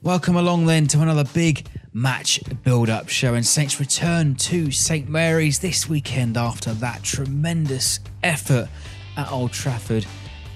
Welcome along then to another big match build-up show, and Saints return to St Mary's this weekend after that tremendous effort at Old Trafford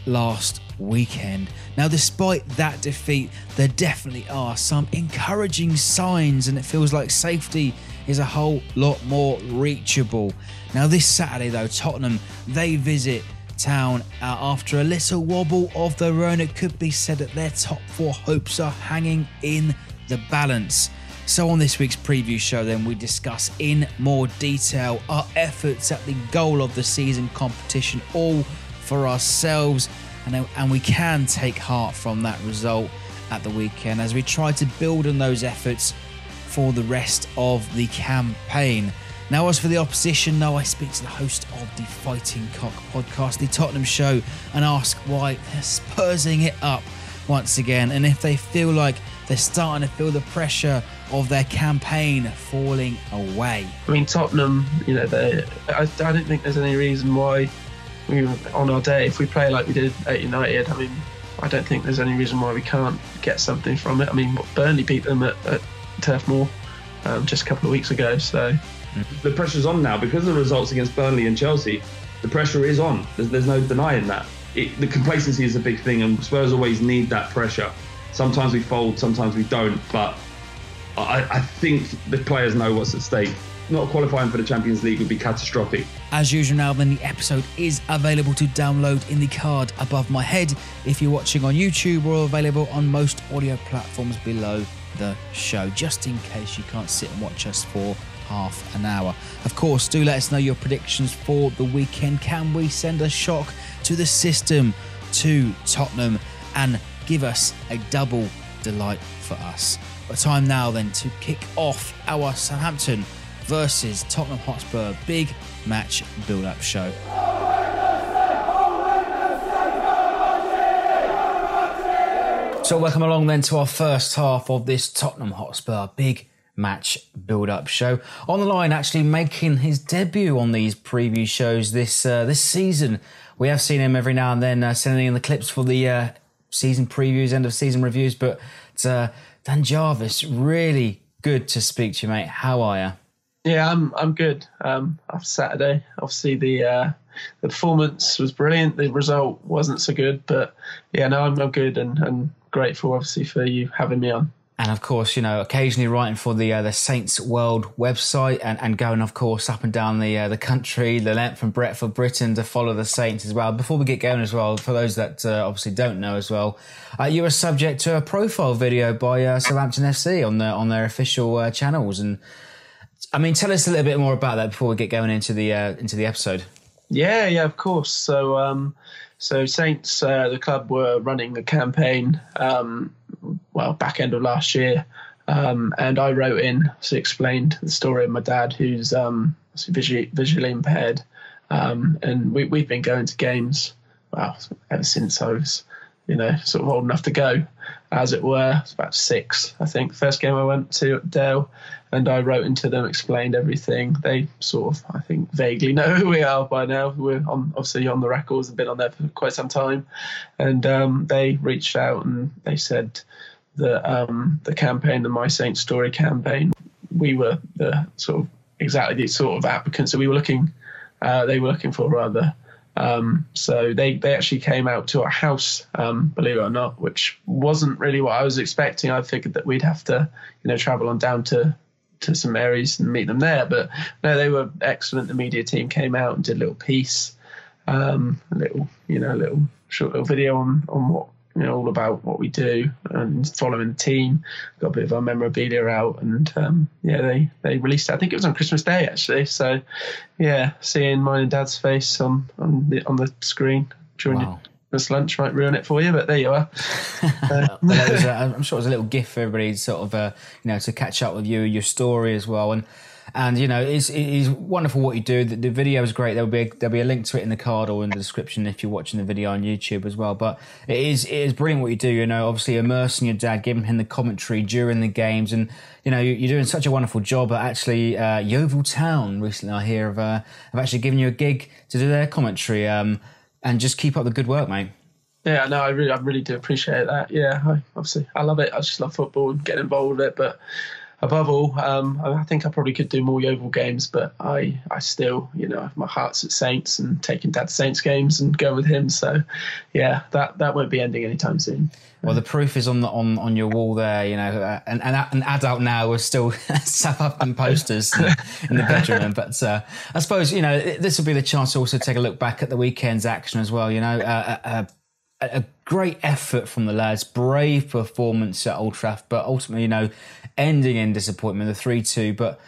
last weekend. Now, despite that defeat, there definitely are some encouraging signs, and it feels like safety is a whole lot more reachable. Now, this Saturday though, Tottenham, they visit town after a little wobble of their own. It could be said that their top four hopes are hanging in the balance. So on this week's preview show then, we discuss in more detail our efforts at the goal of the season competition, all for ourselves, and we can take heart from that result at the weekend as we try to build on those efforts for the rest of the campaign. Now, as for the opposition, I speak to the host of the Fighting Cock podcast, the Tottenham Show, and ask why they're spursing it up once again, and if they feel like they're starting to feel the pressure of their campaign falling away. I mean, Tottenham, I don't think there's any reason why on our day, if we play like we did at United, I mean, I don't think there's any reason why we can't get something from it. I mean, Burnley beat them at Turf Moor just a couple of weeks ago, so... The pressure's on now because of the results against Burnley and Chelsea. The pressure is on. There's no denying that. The complacency is a big thing, and Spurs always need that pressure. Sometimes we fold, sometimes we don't, but I think the players know what's at stake. Not qualifying for the Champions League would be catastrophic. As usual now, then, the episode is available to download in the card above my head if you're watching on YouTube, or available on most audio platforms below the show, just in case you can't sit and watch us for half an hour. Of course, do let us know your predictions for the weekend. Can we send a shock to the system, to Tottenham, and give us a double delight for us? But time now then to kick off our Southampton versus Tottenham Hotspur big match build-up show. So welcome along then to our first half of this Tottenham Hotspur big match build-up show. On the line, actually making his debut on these preview shows this season. We have seen him every now and then sending in the clips for the season previews, end of season reviews. But Dan Jarvis, really good to speak to you, mate. How are you? Yeah, I'm good. After Saturday, obviously the performance was brilliant. The result wasn't so good, but yeah, no, I'm good and grateful, obviously, for you having me on. And of course, occasionally writing for the Saints World website and going, of course, up and down the country, the length and breadth of Britain to follow the Saints as well. Before we get going as well, for those that obviously don't know as well, you were subject to a profile video by Southampton FC on their official channels. And I mean, tell us a little bit more about that before we get going into the episode. Yeah, of course. So Saints, the club, were running a campaign, back end of last year, and I wrote in, so explained the story of my dad, who's visually impaired, and we've been going to games, ever since I was, sort of old enough to go, as it were. It's about 6, I think. First game I went to at Dale, and I wrote into them, explained everything. They sort of, I think, vaguely know who we are by now. We're obviously on the records, have been on there for quite some time. And they reached out and they said that the campaign, the My Saints Story campaign, we were the sort of exactly the sort of applicants that they were looking for, rather. So they actually came out to our house, believe it or not, which wasn't really what I was expecting. I figured that we'd have to, travel on down to St Mary's and meet them there. But no, they were excellent. The media team came out and did a little piece, a little short little video on what, all about what we do and following the team. Got a bit of our memorabilia out, and they released it. I think it was on Christmas Day, actually. So yeah, seeing mine and Dad's face on the screen during this lunch might ruin it for you, but there you are. I'm sure it was a little gift for everybody, sort of to catch up with you, your story as well, and it's wonderful what you do. The video is great. There'll be a link to it in the card or in the description if you're watching the video on YouTube as well. But it is brilliant what you do. Obviously immersing your dad, giving him the commentary during the games, and you're doing such a wonderful job. At actually Yeovil Town recently, I hear have actually given you a gig to do their commentary. And just keep up the good work, mate. Yeah, no, I really do appreciate that. Yeah, I love it. I just love football and getting involved with it. But above all, I think I probably could do more Yeovil games, but I still, my heart's at Saints and taking Dad to Saints games and going with him. So, yeah, that won't be ending anytime soon. Well, the proof is on your wall there. An adult now with still Southampton posters in the bedroom. But I suppose this will be the chance to also take a look back at the weekend's action as well. A great effort from the lads, brave performance at Old Trafford, but ultimately, ending in disappointment, the 3-2. But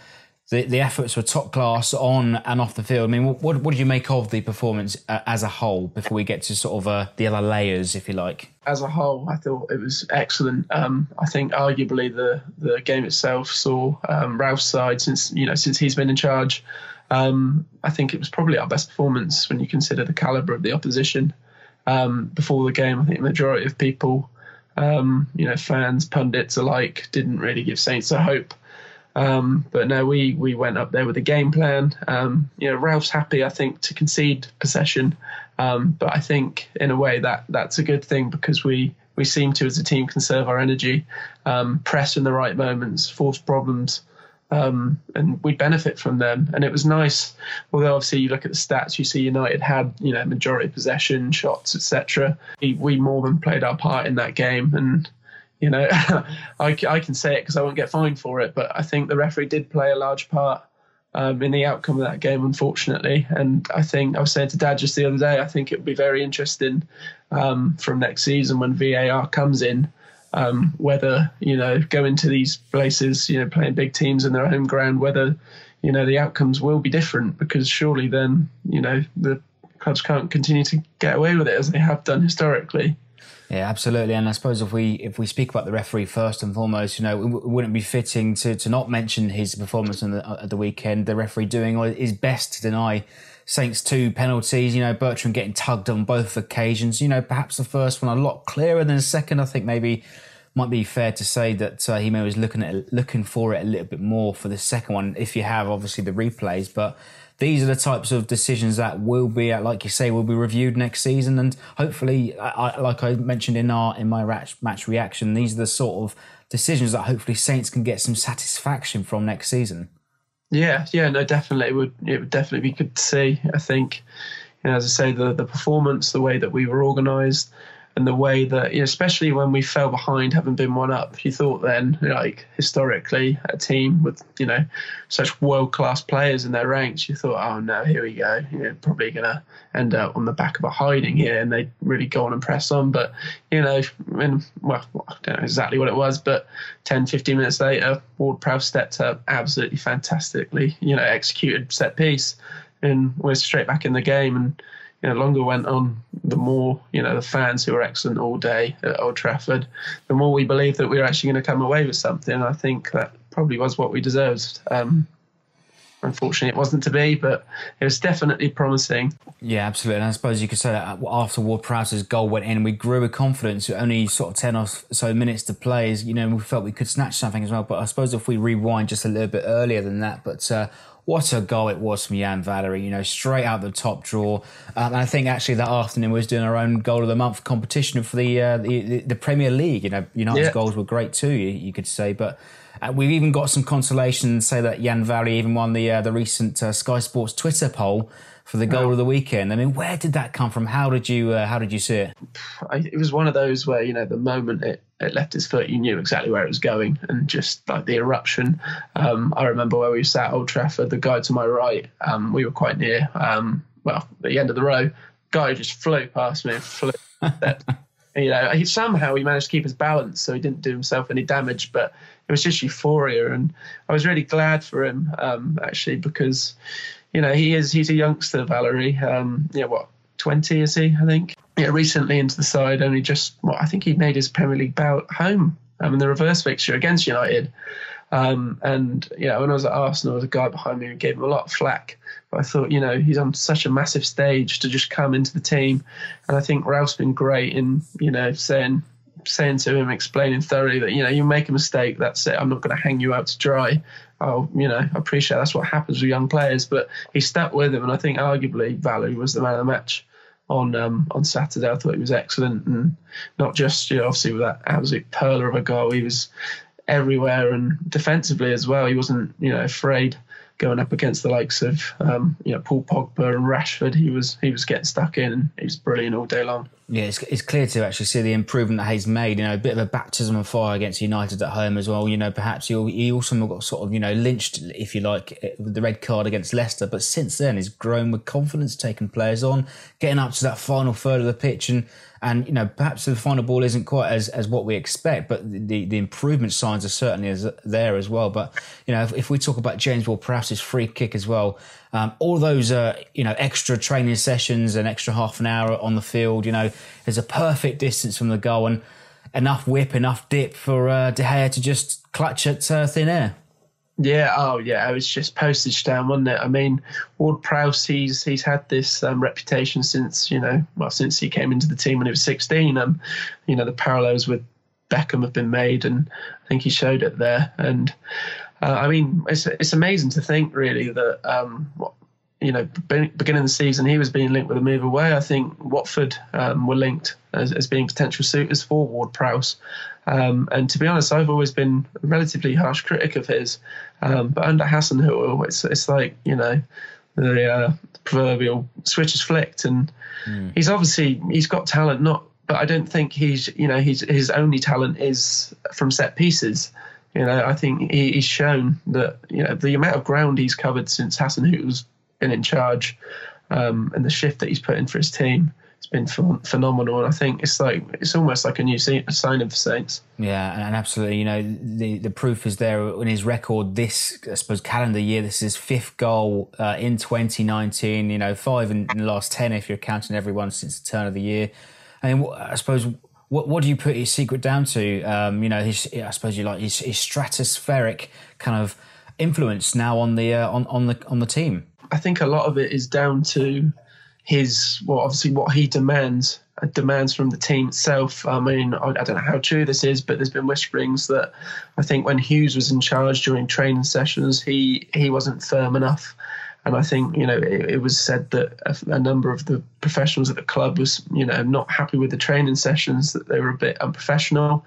the efforts were top class on and off the field. I mean, what did you make of the performance as a whole before we get to sort of the other layers, if you like? As a whole, I thought it was excellent. I think arguably the game itself saw Ralph's side since he's been in charge. I think it was probably our best performance when you consider the calibre of the opposition. Before the game, I think the majority of people, fans, pundits alike, didn't really give Saints a hope. But no, we went up there with a game plan. Ralph's happy, I think, to concede possession. But I think in a way that's a good thing because we seem to, as a team, conserve our energy, press in the right moments, force problems. And we benefit from them. And it was nice, although obviously you look at the stats, you see United had, majority possession, shots, etc. We more than played our part in that game. And, I can say it because I won't get fined for it, but I think the referee did play a large part in the outcome of that game, unfortunately. And I think I was saying to Dad just the other day, I think it would be very interesting from next season when VAR comes in, whether, go into these places, playing big teams in their home ground, whether, the outcomes will be different because surely then, the clubs can't continue to get away with it as they have done historically. Yeah, absolutely. And I suppose if we speak about the referee first and foremost, it wouldn't be fitting to not mention his performance at the weekend. The referee doing his best to deny Saints 2 penalties. Bertrand getting tugged on both occasions. Perhaps the first one a lot clearer than the second. I think maybe might be fair to say that he was looking for it a little bit more for the second one. If you have obviously the replays, but these are the types of decisions that will be, like you say, will be reviewed next season. And hopefully, like I mentioned in my match reaction, these are the sort of decisions that hopefully Saints can get some satisfaction from next season. Yeah, no, definitely. It would definitely be good to see. I think, as I say, the performance, the way that we were organised, and the way that, especially when we fell behind, having been one up, you thought then, historically, a team with, such world-class players in their ranks, you thought, oh no, here we go. Probably going to end up on the back of a hiding here, and they really go on and press on. But, I don't know exactly what it was, but 10, 15 minutes later, Ward-Prowse stepped up absolutely fantastically, executed set piece, and we're straight back in the game. And longer went on, the more, the fans who were excellent all day at Old Trafford, the more we believed that we were actually going to come away with something. I think that probably was what we deserved. Unfortunately, it wasn't to be, but it was definitely promising. Yeah, absolutely. And I suppose you could say that after Ward-Prowse's goal went in, we grew with confidence. Only sort of 10 or so minutes to play, we felt we could snatch something as well. But I suppose if we rewind just a little bit earlier than that, but what a goal it was from Jan Valery, straight out the top drawer. And I think actually that afternoon we was doing our own goal of the month competition for the Premier League. United's goals were great too, you could say. But we've even got some consolation and say that Jan Valery even won the recent Sky Sports Twitter poll for the goal of the weekend. I mean, where did that come from? How did you see it? It was one of those where, the moment it left his foot, you knew exactly where it was going, and just like the eruption. I remember where we sat at Old Trafford, the guy to my right, we were quite near, at the end of the row, guy just flew past me, somehow he managed to keep his balance, so he didn't do himself any damage, but it was just euphoria. And I was really glad for him, actually, because, he's a youngster, Valery, 20 is he, I think? Yeah, recently into the side, only just, I think he made his Premier League bout home in the reverse fixture against United. And, when I was at Arsenal, there was a guy behind me who gave him a lot of flack. But I thought, he's on such a massive stage to just come into the team. And I think Ralph's been great in, saying to him, explaining thoroughly that, you make a mistake, that's it, I'm not going to hang you out to dry. I appreciate that's what happens with young players. But he stuck with him, and I think arguably Valery was the man of the match. on Saturday. I thought he was excellent, and not just obviously with that absolute perler of a goal. He was everywhere, and defensively as well. He wasn't afraid going up against the likes of Paul Pogba and Rashford. He was getting stuck in, and he was brilliant all day long. Yeah, it's clear to actually see the improvement that he's made. A bit of a baptism of fire against United at home as well. Perhaps he also got sort of lynched, if you like, with the red card against Leicester. But since then, he's grown with confidence, taking players on, getting up to that final third of the pitch, and perhaps the final ball isn't quite as what we expect, but the improvement signs are certainly there as well. But if we talk about James Ward-Prowse's free kick as well, all those extra training sessions, an extra half an hour on the field, there's a perfect distance from the goal and enough whip, enough dip for De Gea to just clutch at thin air. Yeah, it was just postage stamp, wasn't it? I mean, Ward-Prowse, he's had this reputation since since he came into the team when he was 16. The parallels with Beckham have been made, and I think he showed it there. And I mean, it's amazing to think really that beginning of the season he was being linked with a move away. I think Watford were linked as being potential suitors for Ward-Prowse. And to be honest, I've always been a relatively harsh critic of his. But under Hasenhüttl, it's like, the proverbial switch is flicked, and he's got talent, but I don't think his only talent is from set pieces. I think he's shown that, the amount of ground he's covered since Hasenhüttl's been in charge, and the shift that he's put in for his team, it's been phenomenal. And I think it's almost like a new signing for Saints. Yeah, and absolutely. The proof is there in his record this, I suppose, calendar year. This is his 5th goal in 2019. 5 in the last 10 if you're counting everyone since the turn of the year. And I suppose, what do you put his secret down to? His stratospheric kind of influence now on the team. I think a lot of it is down to obviously what he demands from the team itself. I mean, I don't know how true this is, but there's been whisperings that I think when Hughes was in charge during training sessions, he wasn't firm enough. And I think, it was said that a number of the professionals at the club was, not happy with the training sessions, that they were a bit unprofessional.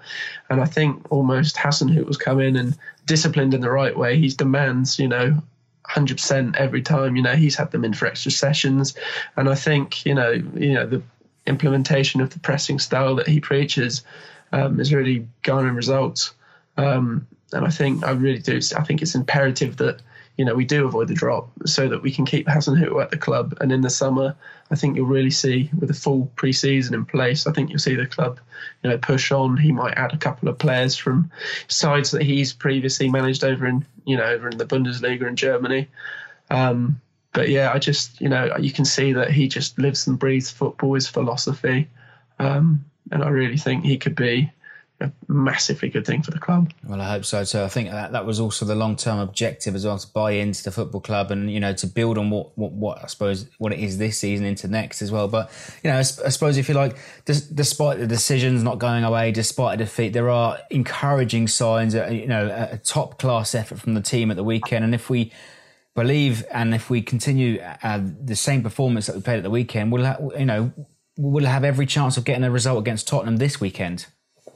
And I think almost Hasenhüttl come in and disciplined in the right way. He demands, 100% every time. He's had them in for extra sessions. And I think, the implementation of the pressing style that he preaches is really garnering results. And I think it's imperative that, we do avoid the drop so that we can keep Hasenhüttl at the club. And in the summer, I think you'll really see, with a full pre-season in place, I think you'll see the club, push on. He might add a couple of players from sides that he's previously managed over in the Bundesliga in Germany. But yeah, I just, you can see that he just lives and breathes football, his philosophy. And I really think he could be a massively good thing for the club. Well, I hope so too. I think that was also the long-term objective as well, to buy into the football club and, to build on what I suppose what it is this season into next as well. But, I suppose if you like, despite the decisions not going away, despite a defeat, there are encouraging signs, a top-class effort from the team at the weekend. And if we believe and if we continue the same performance that we played at the weekend, we'll have every chance of getting a result against Tottenham this weekend.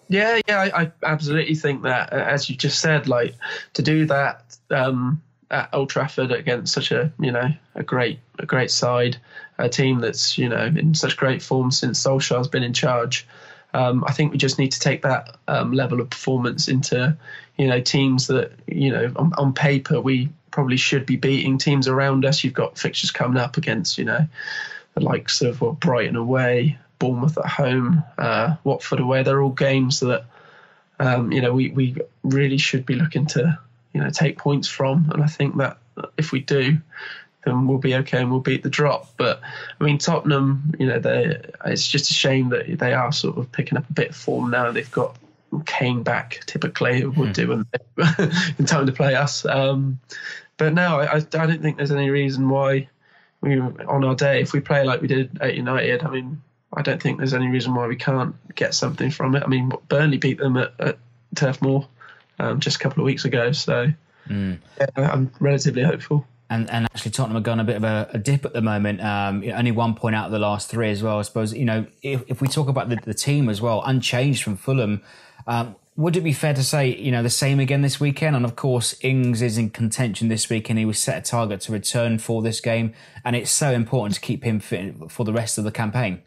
Yeah, I absolutely think that, as you just said, like, to do that at Old Trafford against such a great side, a team that's in such great form since Solskjaer's been in charge. I think we just need to take that level of performance into teams that on paper we probably should be beating. Teams around us, you've got fixtures coming up against the likes of Brighton away, Bournemouth at home, Watford away. They're all games that we really should be looking to take points from, and I think that if we do, then we'll be okay and we'll beat the drop. But I mean, Tottenham, it's just a shame that they are sort of picking up a bit of form now. They've got Kane back, typically, who would do in time to play us. But no, I don't think there's any reason why on our day, if we play like we did at United, I mean, I don't think there's any reason why we can't get something from it. I mean, Burnley beat them at Turf Moor just a couple of weeks ago, so yeah, I'm relatively hopeful. And actually Tottenham are going a bit of a dip at the moment. Only 1 point out of the last 3 as well. I suppose, if we talk about the team as well, unchanged from Fulham, would it be fair to say, the same again this weekend? And of course, Ings is in contention this week and he was set a target to return for this game. And it's so important to keep him fit for the rest of the campaign.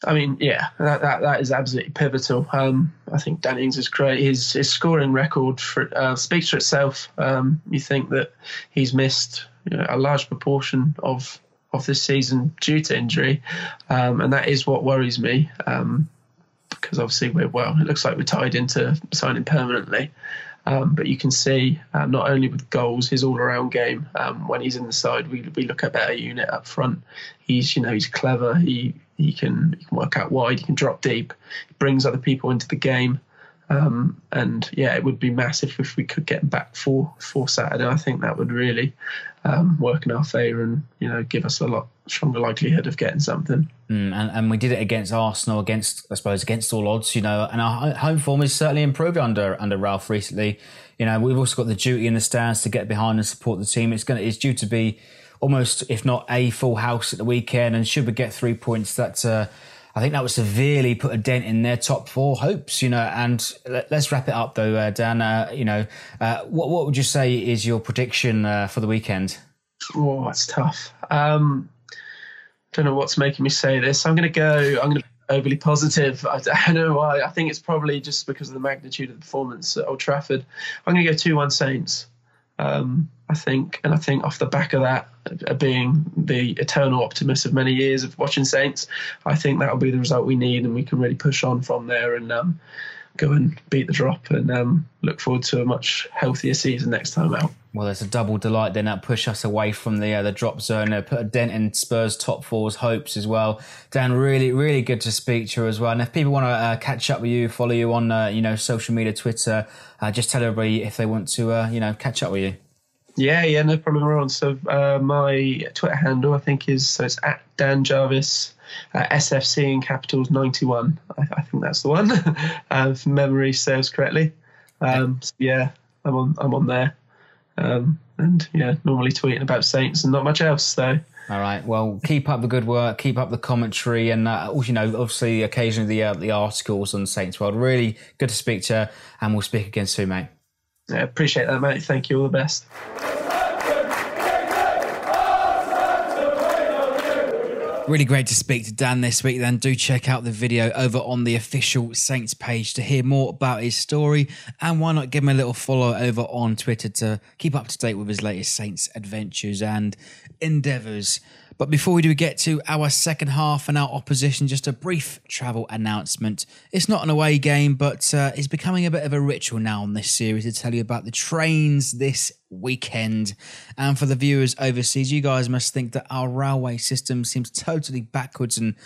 I mean, yeah, that is absolutely pivotal. I think Dan Ings is great. His scoring record speaks for itself. You think that he's missed a large proportion of this season due to injury, and that is what worries me. Because obviously it looks like we're tied into signing permanently. But you can see not only with goals, his all-around game. When he's in the side, we look at a better unit up front. He's clever. He can work out wide. He can drop deep. He brings other people into the game. And yeah, it would be massive if we could get him back for Saturday. I think that would really work in our favour and give us a lot stronger likelihood of getting something. And we did it against Arsenal, against all odds, and our home form has certainly improved under Ralph recently. We've also got the duty in the stands to get behind and support the team. It's due to be almost, if not a full house at the weekend, and should we get 3 points, that's I think that would severely put a dent in their top 4 hopes, and let's wrap it up though, Dan. What would you say is your prediction for the weekend? Oh, that's tough. Don't know what's making me say this. I'm going to be overly positive. I don't know why. I think it's probably just because of the magnitude of the performance at Old Trafford. I'm going to go 2-1 Saints. I think off the back of that, being the eternal optimist of many years of watching Saints, I think that'll be the result we need, and we can really push on from there and go and beat the drop and look forward to a much healthier season next time out. Well, there's a double delight then. That push us away from the drop zone, put a dent in Spurs' top 4's hopes as well. Dan, really, really good to speak to you as well. And if people want to catch up with you, follow you on social media, Twitter, just tell everybody if they want to catch up with you. Yeah, no problem, Ron. So my Twitter handle, I think, it's at Dan Jarvis, SFC in capitals 91. I think that's the one. If memory serves correctly. So yeah, I'm on there. And yeah, normally tweeting about Saints and not much else. So. All right. Well, keep up the good work, keep up the commentary, and obviously occasionally the articles on Saints World. Really good to speak to you, and we'll speak again soon, mate. Yeah, appreciate that, mate. Thank you. All the best. Really great to speak to Dan this week. Then do check out the video over on the official Saints page to hear more about his story, and why not give him a little follow over on Twitter to keep up to date with his latest Saints adventures and endeavours. But before we do get to our second half and our opposition, just a brief travel announcement. It's not an away game, but it's becoming a bit of a ritual now on this series to tell you about the trains this weekend. And for the viewers overseas, you guys must think that our railway system seems totally backwards and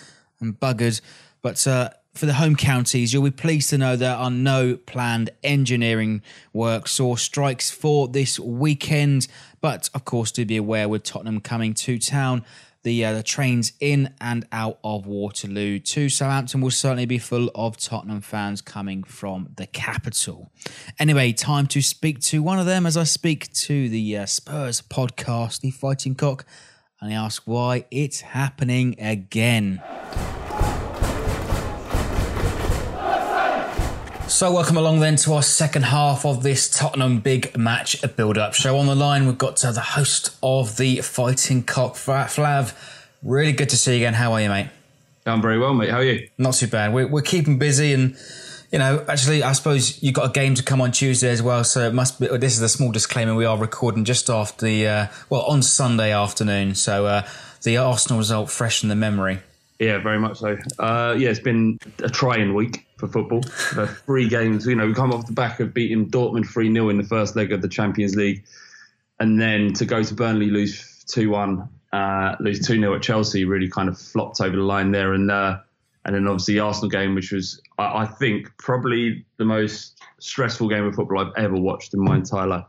buggered. But for the home counties, you'll be pleased to know there are no planned engineering works or strikes for this weekend. But of course, do be aware with Tottenham coming to town, the trains in and out of Waterloo to Southampton will certainly be full of Tottenham fans coming from the capital. Anyway, time to speak to one of them as I speak to the Spurs podcast, the Fighting Cock, and I ask why it's happening again. So welcome along then to our second half of this Tottenham big match build-up show. On the line, we've got the host of the Fighting Cock, Flav. Really good to see you again. How are you, mate? I'm very well, mate. How are you? Not too bad. We're keeping busy, and actually, I suppose you've got a game to come on Tuesday as well. So it must be. This is a small disclaimer. We are recording just after on Sunday afternoon. So the Arsenal result fresh in the memory. Yeah, very much so. It's been a trying week for football. 3 games, we come off the back of beating Dortmund 3-0 in the first leg of the Champions League. And then to go to Burnley, lose 2-1, lose 2-0 at Chelsea, really kind of flopped over the line there. And then obviously the Arsenal game, which was, I think, probably the most stressful game of football I've ever watched in my entire life.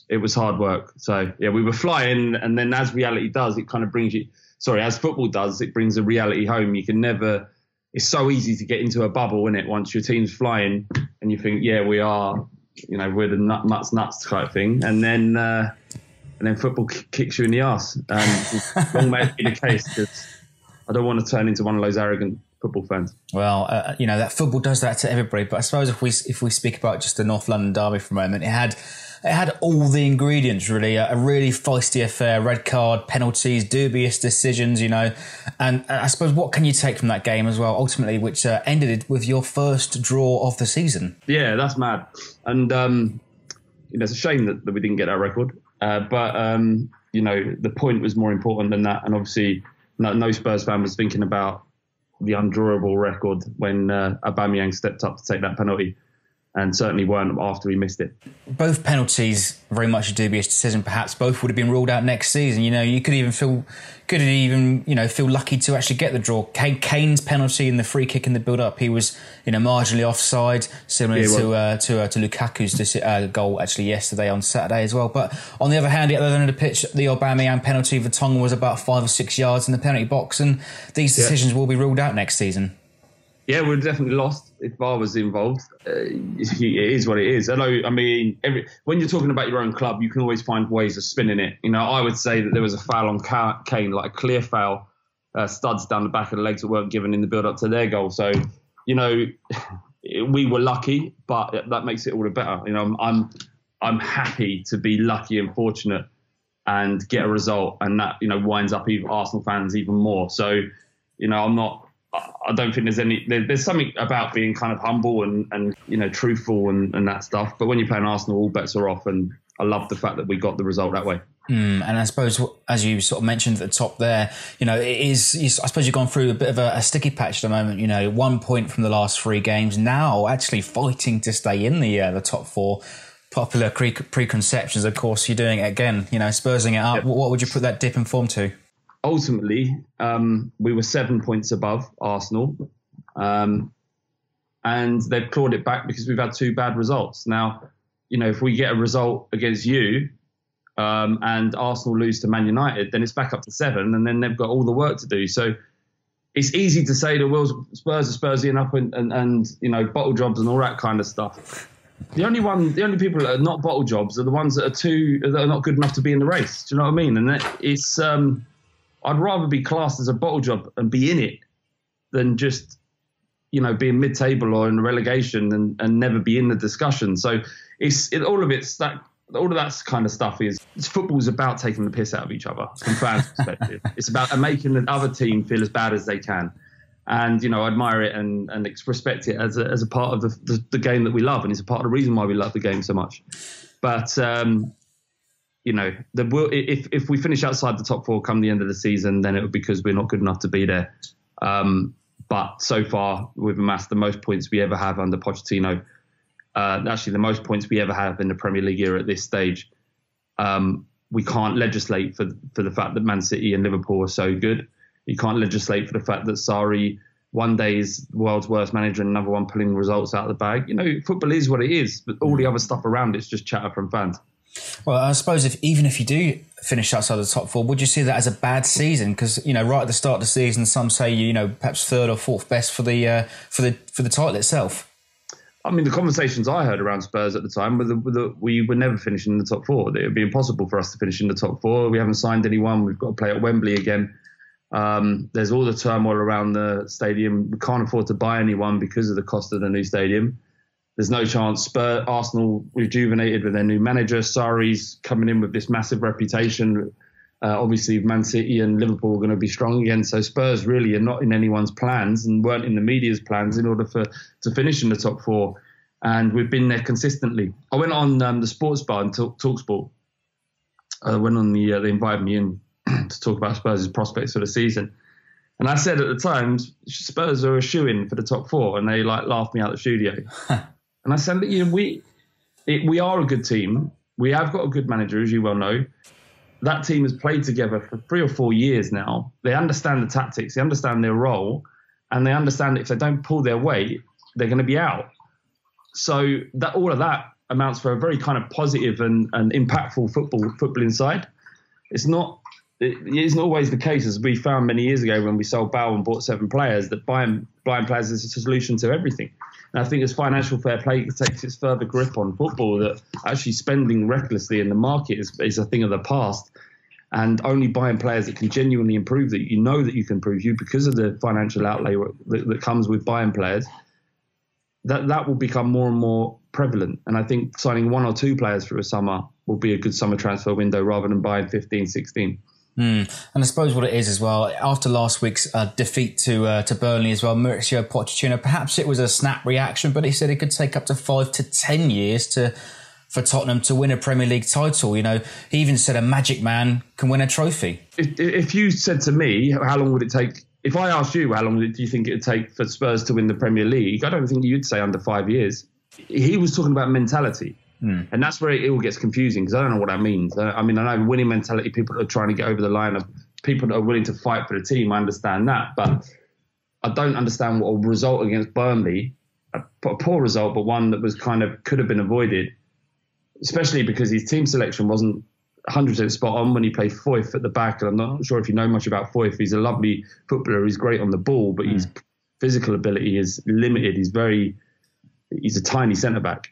It was hard work. So, yeah, we were flying. And then as reality does, it kind of brings you... as football does, it brings a reality home. You can never, it's so easy to get into a bubble, isn't it? Once your team's flying and you think, yeah, we are, we're the nuts type thing. And then and then football kicks you in the arse. And long may it be the case, because I don't want to turn into one of those arrogant football fans. Well, that football does that to everybody. But I suppose if we speak about just the North London derby for a moment, it had all the ingredients, really. A really feisty affair, red card, penalties, dubious decisions, And I suppose what can you take from that game as well, ultimately, which ended it with your first draw of the season? Yeah, that's mad. And it's a shame that we didn't get our record. But the point was more important than that. And obviously, no Spurs fan was thinking about the undrawable record when Aubameyang stepped up to take that penalty, and certainly weren't after he missed it. Both penalties, very much a dubious decision. Perhaps both would have been ruled out next season. You could even feel lucky to actually get the draw. Kane's penalty and the free kick in the build-up, he was marginally offside, similar to Lukaku's goal actually yesterday on Saturday as well. But on the other hand, the other end of the pitch, the Aubameyang penalty, Vertonghen was about 5 or 6 yards in the penalty box, and these decisions will be ruled out next season. Yeah, we'd definitely lost if VAR was involved. It is what it is. When you're talking about your own club, you can always find ways of spinning it. I would say that there was a foul on Kane, like a clear foul, studs down the back of the legs that weren't given in the build-up to their goal. So, we were lucky, but that makes it all the better. I'm happy to be lucky and fortunate and get a result, and that winds up even Arsenal fans even more. So, I don't think there's something about being kind of humble and truthful and that stuff. But when you're playing Arsenal, all bets are off. And I love the fact that we got the result that way. And I suppose, as you sort of mentioned at the top there, I suppose you've gone through a bit of a sticky patch at the moment. 1 point from the last 3 games. Now actually fighting to stay in the top 4. Popular preconceptions, of course, you're doing it again. Spursing it up. Yep. What would you put that dip in form to? Ultimately, we were 7 points above Arsenal, and they've clawed it back because we've had 2 bad results. Now, if we get a result against you and Arsenal lose to Man United, then it's back up to 7, and then they've got all the work to do. So it's easy to say the Spurs are Spursian up and bottle jobs and all that kind of stuff. The only people that are not bottle jobs are the ones that are not good enough to be in the race. Do you know what I mean? And it's I'd rather be classed as a bottle job and be in it than just, being mid-table or in relegation and never be in the discussion. So all of that kind of stuff is football's about taking the piss out of each other from fans' perspective. It's about making the other team feel as bad as they can. And, I admire it and respect it as a part of the game that we love. And it's a part of the reason why we love the game so much. But, if we finish outside the top 4 come the end of the season, then it would be because we're not good enough to be there. But so far, we've amassed the most points we ever have under Pochettino. Actually, the most points we ever have in the Premier League era at this stage. We can't legislate for the fact that Man City and Liverpool are so good. You can't legislate for the fact that Sarri one day is the world's worst manager and another one pulling results out of the bag. Football is what it is, but all the other stuff around it's just chatter from fans. Well, I suppose even if you do finish outside the top 4, would you see that as a bad season? Because right at the start of the season, some say perhaps 3rd or 4th best for the title itself. I mean, the conversations I heard around Spurs at the time were we were never finishing in the top 4. It would be impossible for us to finish in the top 4. We haven't signed anyone. We've got to play at Wembley again. There's all the turmoil around the stadium. We can't afford to buy anyone because of the cost of the new stadium. There's no chance. Arsenal rejuvenated with their new manager. Sarri's coming in with this massive reputation. Obviously, Man City and Liverpool are going to be strong again. So Spurs really are not in anyone's plans and weren't in the media's plans in order to finish in the top 4. And we've been there consistently. I went on the sports bar and TalkSport. I went on they invited me in to talk about Spurs' prospects for the season. And I said at the time, Spurs are a shoo-in for the top 4. And they laughed me out of the studio. And I said, we are a good team. We have got a good manager, as you well know. That team has played together for 3 or 4 years now. They understand the tactics. They understand their role. And they understand that if they don't pull their weight, they're going to be out. So all of that amounts for a very kind of positive and impactful footballing side. It's not always the case, as we found many years ago when we sold Bow and bought 7 players, that buying players is a solution to everything. And I think as financial fair play takes its further grip on football, that actually spending recklessly in the market is a thing of the past. And only buying players that can genuinely improve, that you know that you can improve you because of the financial outlay that comes with buying players, that will become more and more prevalent. And I think signing 1 or 2 players for a summer will be a good summer transfer window rather than buying 15, 16. And I suppose what it is as well, after last week's defeat to Burnley as well, Mauricio Pochettino, perhaps it was a snap reaction, but he said it could take up to 5 to 10 years for Tottenham to win a Premier League title. You know, he even said a magic man can win a trophy. If you said to me, how long would it take? If I asked you, how long do you think it would take for Spurs to win the Premier League? I don't think you'd say under 5 years. He was talking about mentality. And that's where it all gets confusing, because I don't know what that means. I mean, I know winning mentality, people are trying to get over the line, of people that are willing to fight for the team. I understand that. But I don't understand what a result against Burnley, a poor result, but one that was could have been avoided, especially because his team selection wasn't 100% spot on when he played Foyth at the back. And I'm not sure if you know much about Foyth. He's a lovely footballer. He's great on the ball, but his physical ability is limited. He's a tiny centre-back.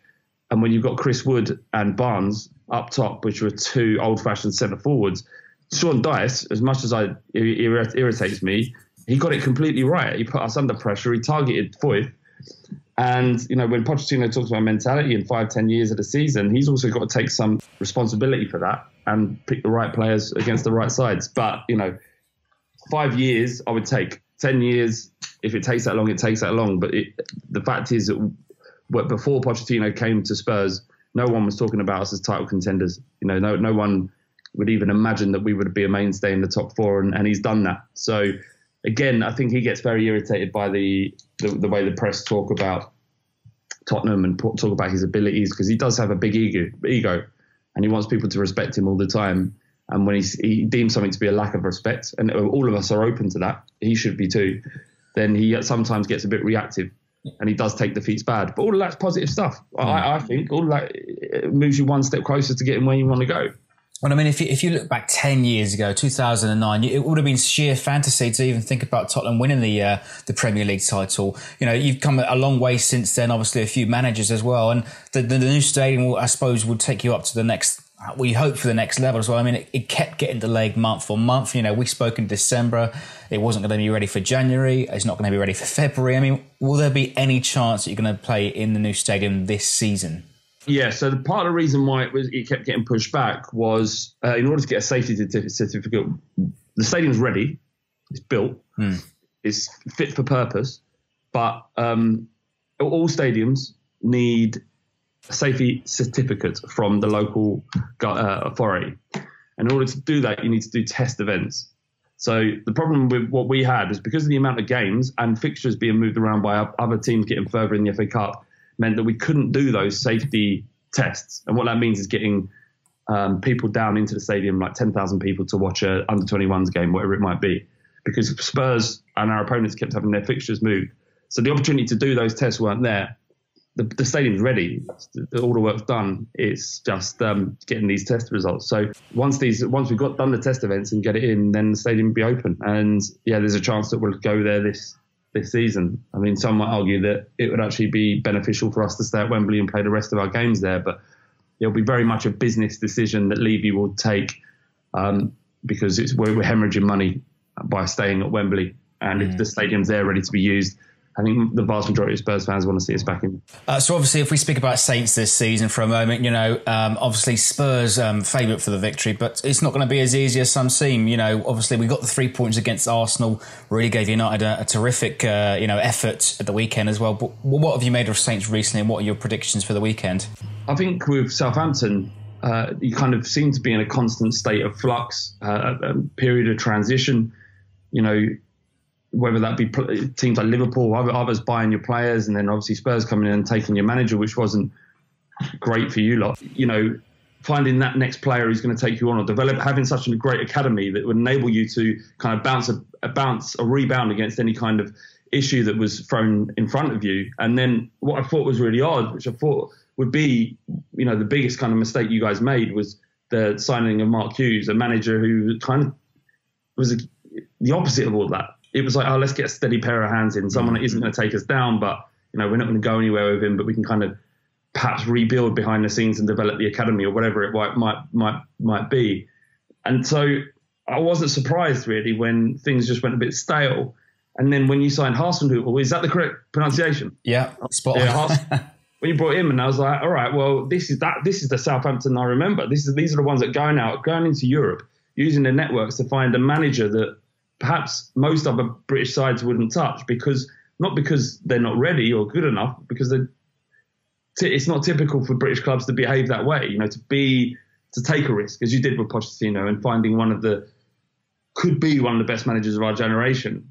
And when you've got Chris Wood and Barnes up top, which were 2 old-fashioned centre-forwards, Sean Dice, as much as it irritates me, he got it completely right. He put us under pressure. He targeted Foyth. And, you know, when Pochettino talks about mentality in 5-10 years of the season, he's also got to take some responsibility for that and pick the right players against the right sides. But, you know, 5 years I would take. 10 years, if it takes that long, it takes that long. But the fact is that before Pochettino came to Spurs, no one was talking about us as title contenders. You know, no one would even imagine that we would be a mainstay in the top 4, and he's done that. So, again, I think he gets very irritated by the way the press talk about Tottenham and talk about his abilities, because he does have a big ego, and he wants people to respect him all the time. And when he deems something to be a lack of respect, and all of us are open to that, he should be too, then he sometimes gets a bit reactive. And he does take defeats bad. But all of that's positive stuff. I think all of that moves you one step closer to getting where you want to go. Well, I mean, if you look back 10 years ago, 2009, it would have been sheer fantasy to even think about Tottenham winning the Premier League title. You know, you've come a long way since then, obviously a few managers as well. And the new stadium, I suppose, would take you up to the next, we hope for the next level as well. I mean, it kept getting delayed month on month. You know, we spoke in December. It wasn't going to be ready for January. It's not going to be ready for February. I mean, will there be any chance that you're going to play in the new stadium this season? Yeah, so the part of the reason why it kept getting pushed back was in order to get a safety certificate, the stadium's ready, it's built, it's fit for purpose, but all stadiums need a safety certificate from the local authority. And in order to do that, you need to do test events. So the problem with what we had is because of the amount of games and fixtures being moved around by other teams getting further in the FA Cup, meant that we couldn't do those safety tests. And what that means is getting people down into the stadium, like 10,000 people to watch a under-21s game, whatever it might be, because Spurs and our opponents kept having their fixtures moved. So the opportunity to do those tests weren't there. The stadium's ready. All the work's done. It's just getting these test results. So once we've done the test events and get it in, then the stadium will be open. And yeah, there's a chance that we'll go there this season. I mean, some might argue that it would actually be beneficial for us to stay at Wembley and play the rest of our games there, but it'll be very much a business decision that Levy will take because we're hemorrhaging money by staying at Wembley. And if the stadium's there ready to be used, I think the vast majority of Spurs fans want to see us back in. So obviously, if we speak about Saints this season for a moment, you know, obviously Spurs favourite for the victory, but it's not going to be as easy as some seem. You know, obviously we got the 3 points against Arsenal, really gave United a terrific, effort at the weekend as well. But what have you made of Saints recently, and what are your predictions for the weekend? I think with Southampton, you kind of seem to be in a constant state of flux, a period of transition. You know, whether that be teams like Liverpool, others buying your players, and then obviously Spurs coming in and taking your manager, which wasn't great for you lot. You know, finding that next player who's going to take you on or develop, having such a great academy that would enable you to kind of bounce a rebound against any kind of issue that was thrown in front of you. And then what I thought was really odd, which I thought would be, you know, the biggest kind of mistake you guys made, was the signing of Mark Hughes, a manager who kind of was the opposite of all that. It was like, oh, let's get a steady pair of hands in, someone that isn't going to take us down, but we're not going to go anywhere with him, but we can kind of perhaps rebuild behind the scenes and develop the academy or whatever it might be. And so I wasn't surprised really when things just went a bit stale. And then when you signed Hasenhüttl, is that the correct pronunciation? Yeah, spot on. When you brought him, and I was like, all right, well, this is the Southampton I remember. These are the ones that going into Europe, using their networks to find a manager that perhaps most other British sides wouldn't touch, not because they're not ready or good enough, because it's not typical for British clubs to behave that way. To take a risk, as you did with Pochettino, and finding could be one of the best managers of our generation.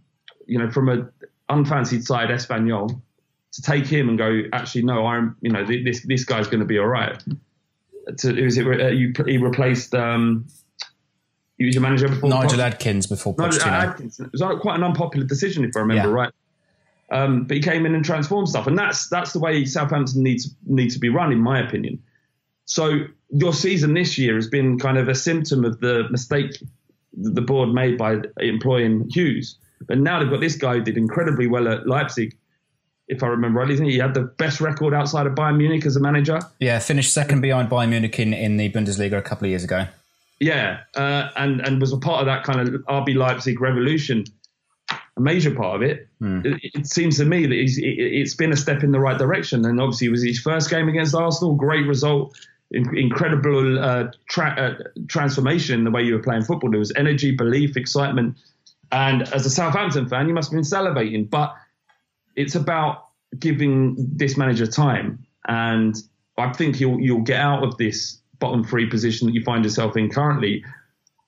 From an unfancied side, Espanyol, to take him and go, actually, no, this guy's going to be all right. He replaced, he was your manager before? Nigel Adkins before Pochettino. It was quite an unpopular decision, if I remember right. But he came in and transformed stuff. And that's the way Southampton needs to be run, in my opinion. So your season this year has been kind of a symptom of the mistake the board made by employing Hughes. But now they've got this guy who did incredibly well at Leipzig, if I remember rightly. He had the best record outside of Bayern Munich as a manager. Yeah, finished second behind Bayern Munich in the Bundesliga a couple of years ago. Yeah, and was a part of that kind of RB Leipzig revolution, a major part of it. It seems to me that it's been a step in the right direction. And obviously it was his first game against Arsenal, great result, incredible transformation in the way you were playing football. There was energy, belief, excitement. And as a Southampton fan, you must have been salivating. But it's about giving this manager time. And I think you'll get out of this bottom three position that you find yourself in currently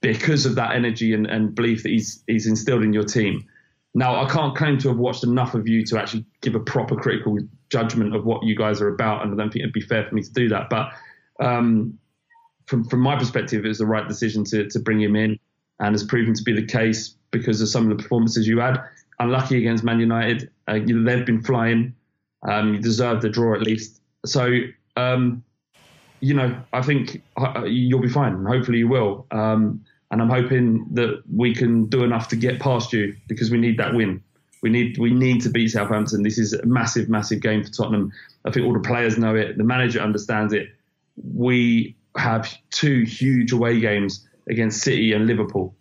because of that energy and belief that he's instilled in your team. Now, I can't claim to have watched enough of you to actually give a proper critical judgment of what you guys are about, and I don't think it'd be fair for me to do that. But from my perspective, it was the right decision to bring him in, and has proven to be the case because of some of the performances you had. Unlucky against Man United. They've been flying. You deserve the draw at least. So, I think you'll be fine, and hopefully you will. And I'm hoping that we can do enough to get past you, because we need that win. We need to beat Southampton. This is a massive, massive game for Tottenham. I think all the players know it. The manager understands it. We have two huge away games against City and Liverpool.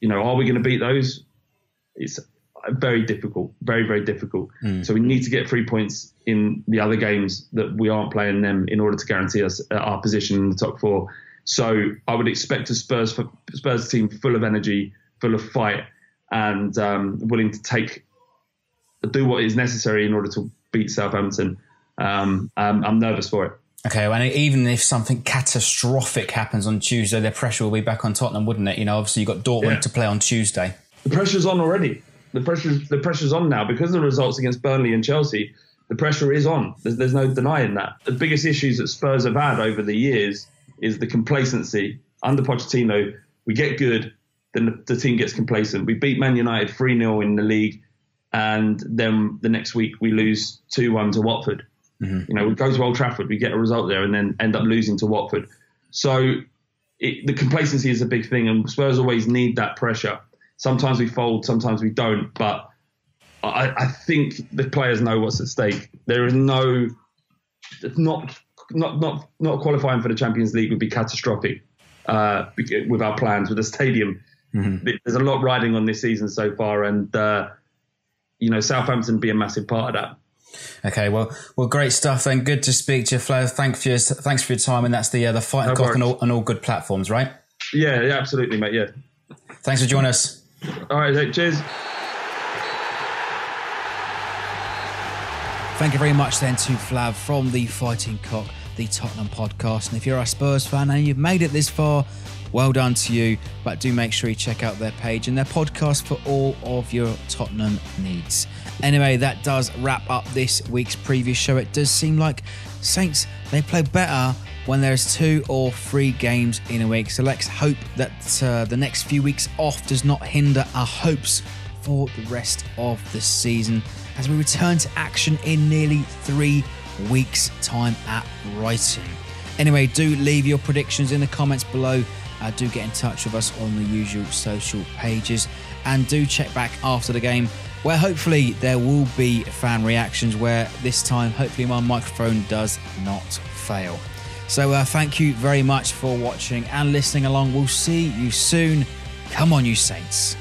Are we going to beat those? It's very difficult, very, very difficult. So we need to get 3 points in the other games that we aren't playing them in order to guarantee us our position in the top four. So I would expect a Spurs team full of energy, full of fight, and willing to do what is necessary in order to beat Southampton. I'm nervous for it. Okay, well, even if something catastrophic happens on Tuesday, the pressure will be back on Tottenham, wouldn't it? Obviously you've got Dortmund to play on Tuesday. The pressure's on already. The pressure's on now because of the results against Burnley and Chelsea. The pressure is on. There's no denying that. The biggest issues that Spurs have had over the years is the complacency. Under Pochettino, we get good, then the team gets complacent. We beat Man United 3-0 in the league, and then the next week we lose 2-1 to Watford. Mm-hmm. We go to Old Trafford, we get a result there, and then end up losing to Watford. So the complacency is a big thing, and Spurs always need that pressure. Sometimes we fold, sometimes we don't, but I think the players know what's at stake. There is not qualifying for the Champions League would be catastrophic with our plans, with the stadium. Mm-hmm. There's a lot riding on this season so far, and Southampton be a massive part of that. Okay, well, great stuff then. Good to speak to you, Flo. Thanks for your time, and that's the Fighting Cock on all good platforms, right? Yeah, absolutely, mate. Yeah. Thanks for joining us. All right, cheers. Thank you very much then to Flav from the Fighting Cock, the Tottenham podcast. And if you're a Spurs fan and you've made it this far, well done to you. But do make sure you check out their page and their podcast for all of your Tottenham needs. Anyway, that does wrap up this week's preview show. It does seem like Saints, they play better when there's 2 or 3 games in a week. So let's hope that the next few weeks off does not hinder our hopes for the rest of the season, as we return to action in nearly 3 weeks' time at Brighton. Anyway, do leave your predictions in the comments below. Do get in touch with us on the usual social pages, and do check back after the game where hopefully there will be fan reactions, where this time hopefully my microphone does not fail. So thank you very much for watching and listening along. We'll see you soon. Come on, you Saints.